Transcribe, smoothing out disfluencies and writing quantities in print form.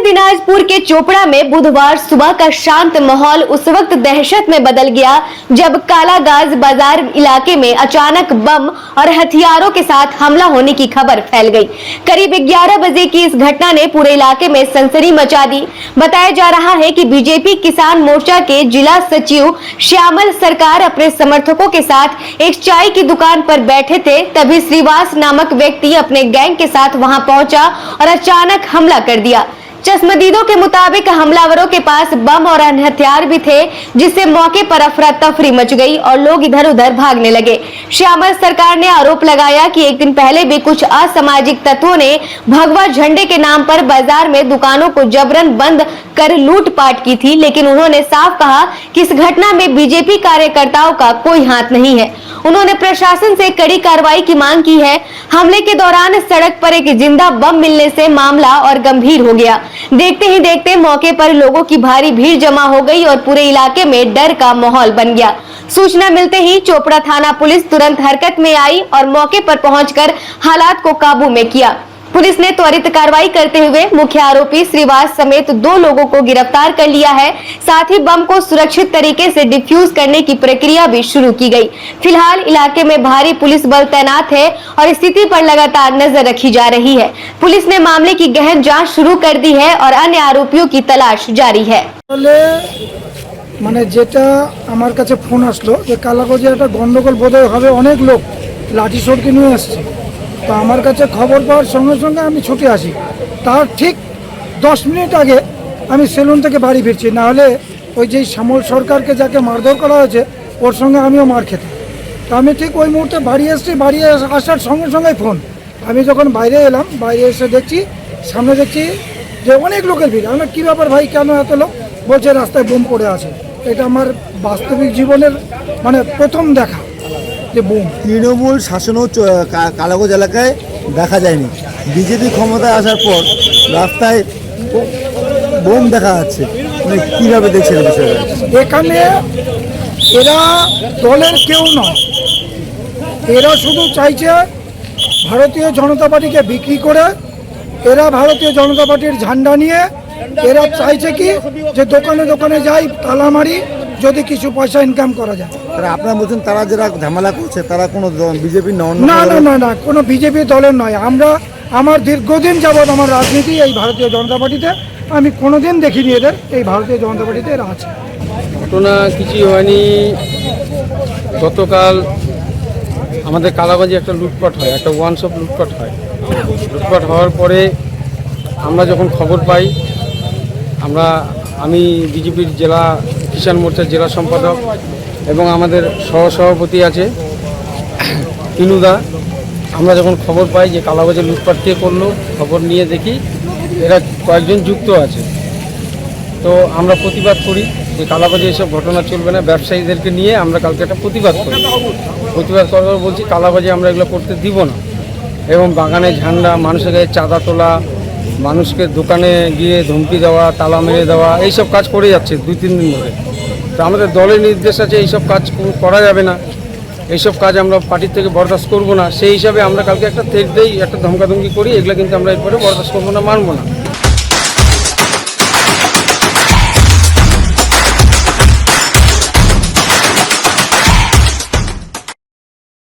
दिनाजपुर के चोपड़ा में बुधवार सुबह का शांत माहौल उस वक्त दहशत में बदल गया जब कालागाज बाजार इलाके में अचानक बम और हथियारों के साथ हमला होने की खबर फैल गई। करीब 11 बजे की इस घटना ने पूरे इलाके में सनसनी मचा दी। बताया जा रहा है कि बीजेपी किसान मोर्चा के जिला सचिव श्यामल सरकार अपने समर्थकों के साथ एक चाय की दुकान पर बैठे थे, तभी श्रीवास नामक व्यक्ति अपने गैंग के साथ वहां पहुंचा और अचानक हमला कर दिया। चश्मदीदों के मुताबिक हमलावरों के पास बम और अन्य हथियार भी थे, जिससे मौके पर अफरा तफरी मच गई और लोग इधर उधर भागने लगे। श्यामल सरकार ने आरोप लगाया कि एक दिन पहले भी कुछ असामाजिक तत्वों ने भगवा झंडे के नाम पर बाजार में दुकानों को जबरन बंद कर लूटपाट की थी, लेकिन उन्होंने साफ कहा कि इस घटना में बीजेपी कार्यकर्ताओं का कोई हाथ नहीं है। उन्होंने प्रशासन से कड़ी कार्रवाई की मांग की है। हमले के दौरान सड़क पर एक जिंदा बम मिलने से मामला और गंभीर हो गया। देखते ही देखते मौके पर लोगों की भारी भीड़ जमा हो गई और पूरे इलाके में डर का माहौल बन गया। सूचना मिलते ही चोपड़ा थाना पुलिस तुरंत हरकत में आई और मौके पर पहुंचकर हालात को काबू में किया। पुलिस ने त्वरित कार्रवाई करते हुए मुख्य आरोपी श्रीवास समेत 2 लोगों को गिरफ्तार कर लिया है। साथ ही बम को सुरक्षित तरीके से डिफ्यूज करने की प्रक्रिया भी शुरू की गई। फिलहाल इलाके में भारी पुलिस बल तैनात है और स्थिति पर लगातार नजर रखी जा रही है। पुलिस ने मामले की गहन जांच शुरू कर दी है और अन्य आरोपियों की तलाश जारी है। মানে যেটা আমার কাছে ফোন আসলো যে কালাগঞ্জে একটা গন্ডগোল বোধহয় হবে, অনেক লোক লাঠি সোটকে নিয়ে আসছে। তো আমার কাছে খবর পাওয়ার সঙ্গে সঙ্গে আমি ছুটে আসি। তার ঠিক 10 মিনিট আগে আমি সেলুন থেকে বাড়ি ফিরছি, না হলে ওই যে শ্যামল সরকারকে যাকে মারধর করা হয়েছে ওর সঙ্গে আমিও মার খেতাম। তো আমি ঠিক ওই মুহূর্তে বাড়ি এসেছি, বাড়ি আসার সঙ্গে সঙ্গে ফোন। আমি যখন বাইরে এলাম, বাইরে এসে দেখছি সামনে দেখছি যে অনেক লোকের ভিড়। আমরা কী ব্যাপার ভাই, কেন এত লোক? বলছে রাস্তায় বোম পড়ে আছে। এটা আমার বাস্তবিক জীবনের মানে প্রথম দেখা যে বোম। তৃণমূল শাসনও কালাগঞ্জ এলাকায় দেখা যায়নি। বিজেপি ক্ষমতায় আসার পর রাস্তায় বোম দেখা যাচ্ছে, মানে কীভাবে দেখছেন বিষয়টা? এখানে এরা দলের কেউ নয়, এরা শুধু চাইছে ভারতীয় জনতা পার্টিকে বিক্রি করে এরা ভারতীয় জনতা পার্টির ঝান্ডা নিয়ে এরা চাইছে কি যে দোকানে দোকানে যাই, তালা মারি, যদি কিছু পয়সা ইনকাম করা যায়। আপনারা বলছেন তারা যারা ঝামেলা করছে তারা কোনো বিজেপি না না না না, কোনো বিজেপি দলের নয়। আমার দীর্ঘদিন যাবৎ আমার রাজনীতি এই ভারতীয় জনতা পার্টিতে, আমি কোনোদিন দেখিনি এদের এই ভারতীয় জনতা পার্টিতে এরা আছে। ঘটনা কিছুই হয়নি। গতকাল আমাদের কালাগঞ্জে একটা লুটপাট হয়, একটা ওয়ান শপ লুটপাট হয়। লুটপাট হওয়ার পরে আমরা যখন খবর পাই, আমি বিজেপির জেলা কিষাণ মোর্চার জেলা সম্পাদক এবং আমাদের সহসভাপতি আছে ইনুদা, আমরা যখন খবর পাই যে কালাগঞ্জে লুটপাট কে করলো, খবর নিয়ে দেখি এরা কয়েকজন যুক্ত আছে। তো আমরা প্রতিবাদ করি যে কালাগঞ্জে এসব ঘটনা চলবে না। ব্যবসায়ীদেরকে নিয়ে আমরা কালকে একটা প্রতিবাদ করি। প্রতিবাদ করার বলছি কালাগঞ্জে আমরা এগুলো করতে দিব না। এবং বাগানে ঝান্ডা, মানুষের গায়ে চাঁদা তোলা, মানুষকে দোকানে গিয়ে ধমকি দেওয়া, তালা মেরে দেওয়া, এইসব কাজ করে যাচ্ছে 2-3 দিন ধরে। তো আমাদের দলের নির্দেশ আছে এইসব কাজ করা যাবে না, এইসব কাজ আমরা পার্টির থেকে বরদাস্ত করব না। সেই হিসাবে আমরা কালকে একটা থেট দেই, একটা ধমকাধমকি করি, এগুলো কিন্তু আমরা এরপরে বরদাস্ত করবো না, মানবো না।